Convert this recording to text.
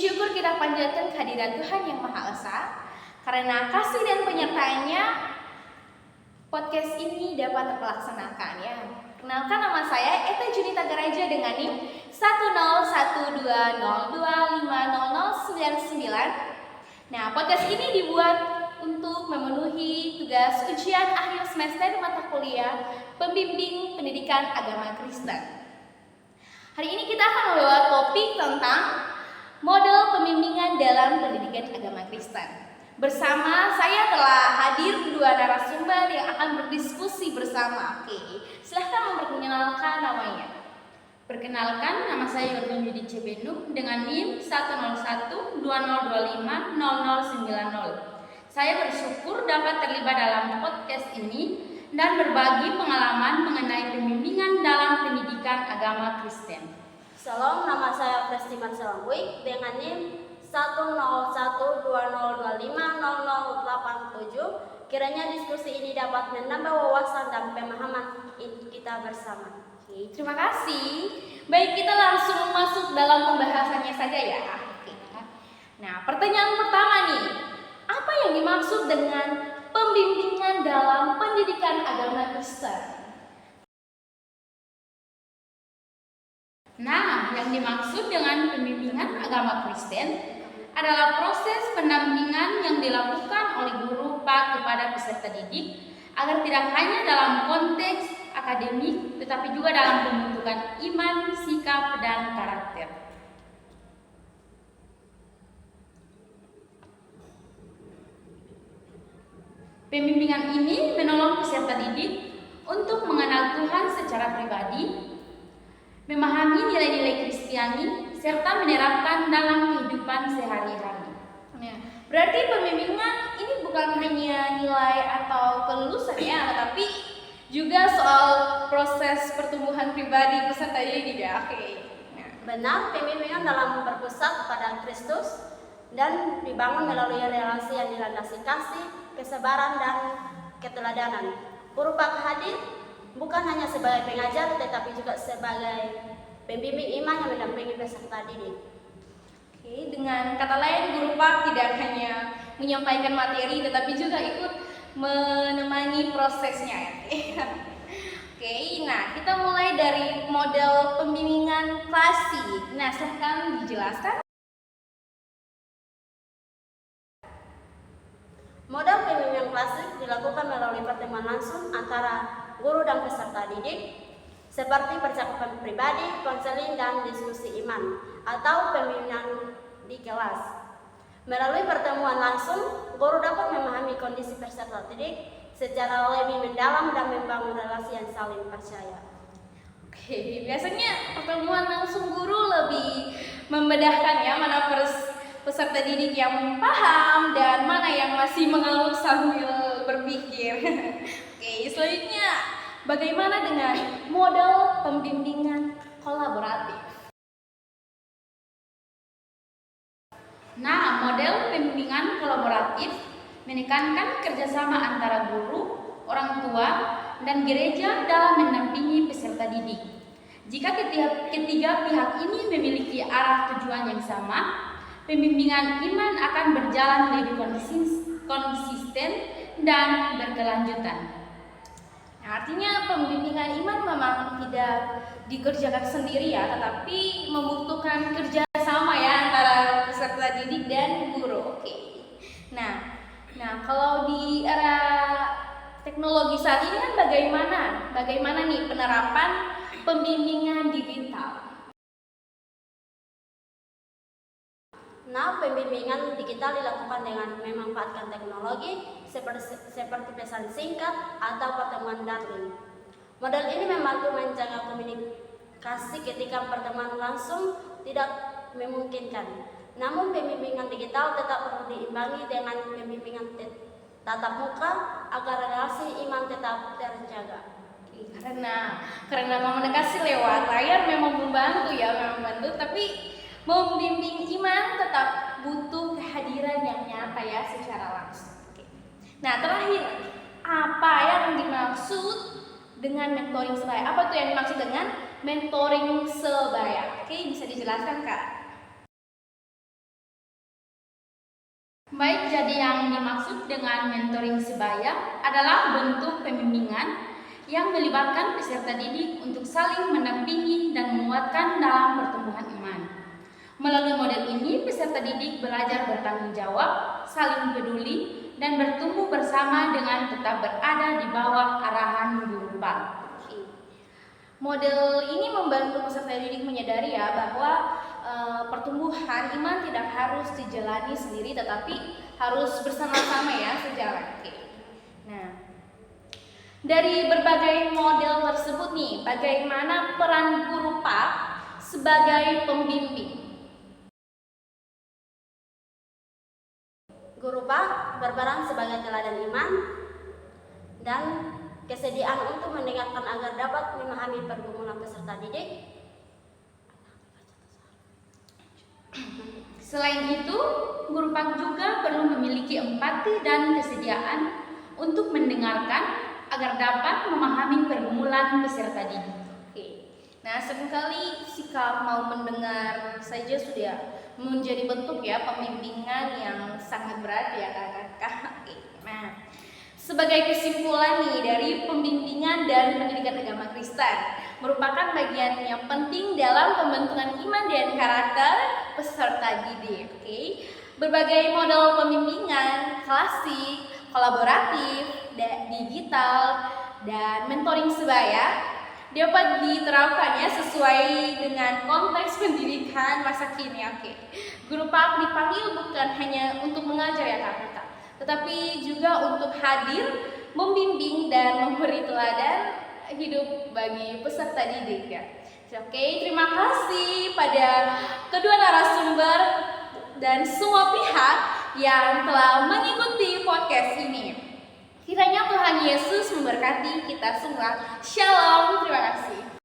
syukur kita panjatkan kehadiran Tuhan yang Maha Esa. Karena kasih dan penyertaannya, podcast ini dapat terlaksanakan ya. Kenalkan, nama saya Eta Junita Garaja dengan NIM 10120250099. Nah, podcast ini dibuat untuk memenuhi tugas ujian akhir semester mata kuliah Pembimbing Pendidikan Agama Kristen. Hari ini kita akan membawa topik tentang model pembimbingan dalam pendidikan agama Kristen. Bersama saya telah hadir dua narasumber yang akan berdiskusi bersama. Oke, silahkan memperkenalkan namanya. Perkenalkan, nama saya Yordun Yudi Cebenuk dengan NIM 10120250090. Saya bersyukur dapat terlibat dalam podcast ini dan berbagi pengalaman mengenai pembimbingan dalam pendidikan agama Kristen. Salam, nama saya Presti Marcelangui dengan NIM 10120250087. Kiranya diskusi ini dapat menambah wawasan dan pemahaman kita bersama. Oke, terima kasih. Baik, kita langsung masuk dalam pembahasannya saja ya. Oke. Nah, pertanyaan pertama nih. Apa yang dimaksud dengan pembimbingan dalam pendidikan agama Kristen? Nah, yang dimaksud dengan pembimbingan agama Kristen adalah proses pendampingan yang dilakukan oleh guru pak kepada peserta didik agar tidak hanya dalam konteks akademik tetapi juga dalam pembentukan iman, sikap, dan karakter. Pembimbingan ini menolong peserta didik untuk mengenal Tuhan secara pribadi, memahami nilai-nilai Kristiani, serta menerapkan dalam kehidupan sehari-hari. Nah, berarti pembimbingan ini bukan hanya nilai atau kelulusan ya, tetapi juga soal proses pertumbuhan pribadi peserta didik ya. Oke. Nah, benar, pembimbingan dalam berpusat pada Kristus dan dibangun melalui relasi yang dilandasi kasih, kesabaran, dan keteladanan. Guru pak hadir bukan hanya sebagai pengajar tetapi juga sebagai pembimbing iman yang mendampingi peserta didik. Oke, dengan kata lain guru pak tidak hanya menyampaikan materi tetapi juga ikut menemani prosesnya ya. Oke, nah kita mulai dari model pembimbingan klasik. Nah, silahkan dijelaskan. Model pembimbingan klasik dilakukan melalui pertemuan langsung antara guru dan peserta didik, seperti percakapan pribadi, konseling, dan diskusi iman, atau pembimbingan di kelas. Melalui pertemuan langsung, guru dapat memahami kondisi peserta didik secara lebih mendalam dan membangun relasi yang saling percaya. Oke, biasanya pertemuan langsung guru lebih membedahkan ya mana peserta didik yang paham dan mana yang masih mengalun sambil berpikir. Oke, selanjutnya bagaimana dengan model pembimbingan kolaboratif? Nah, model pembimbingan kolaboratif menekankan kerjasama antara guru, orang tua, dan gereja dalam mendampingi peserta didik. Jika ketiga pihak ini memiliki arah tujuan yang sama, pembimbingan iman akan berjalan lebih konsisten dan berkelanjutan. Nah, artinya pembimbingan iman memang tidak dikerjakan sendiri ya, tetapi membutuhkan kerjasama ya antara peserta didik dan guru. Oke. Nah, kalau di era teknologi saat ini kan bagaimana nih penerapan pembimbingan digital? Nah, pembimbingan digital dilakukan dengan memanfaatkan teknologi seperti pesan singkat atau pertemuan daring. Model ini membantu menjaga komunikasi ketika pertemuan langsung tidak memungkinkan. Namun, pembimbingan digital tetap perlu diimbangi dengan pembimbingan tatap muka agar relasi iman tetap terjaga. Karena komunikasi lewat layar memang membantu, tapi membimbing iman tetap butuh kehadiran yang nyata ya secara langsung. Oke. Nah, terakhir, apa yang dimaksud dengan mentoring sebaya? Apa tuh yang dimaksud dengan mentoring sebaya? Oke, bisa dijelaskan Kak? Baik, jadi yang dimaksud dengan mentoring sebaya adalah bentuk pembimbingan yang melibatkan peserta didik untuk saling mendampingi dan menguatkan dalam pertumbuhan iman. Melalui model ini, peserta didik belajar bertanggung jawab, saling peduli, dan bertumbuh bersama dengan tetap berada di bawah arahan guru Pak. Model ini membantu peserta didik menyadari ya bahwa pertumbuhan iman tidak harus dijalani sendiri tetapi harus bersama-sama ya sejalan. Nah, dari berbagai model tersebut nih, bagaimana peran guru Pak sebagai pembimbing? Guru Pak berperan sebagai teladan iman dan kesediaan untuk mendengarkan agar dapat memahami pergumulan peserta didik. Selain itu, guru Pak juga perlu memiliki empati dan kesediaan untuk mendengarkan agar dapat memahami pergumulan peserta didik. Oke. Nah, seringkali sikap mau mendengar saja sudah menjadi bentuk ya pembimbingan yang sangat berat ya kakak. Oke. Nah, sebagai kesimpulan nih dari pembimbingan dan pendidikan agama Kristen merupakan bagian yang penting dalam pembentukan iman dan karakter peserta didik. Oke. Berbagai model pembimbingan klasik, kolaboratif, digital, dan mentoring sebaya dapat diterapkan ya sesuai dengan konteks pendidikan masa kini. Oke. Guru Pak dipanggil bukan hanya untuk mengajar ya kakak, tetapi juga untuk hadir, membimbing dan memberi teladan hidup bagi peserta didik ya. Oke, terima kasih pada kedua narasumber dan semua pihak yang telah mengikuti podcast ini. Kiranya Tuhan Yesus memberkati kita semua. Shalom, terima kasih.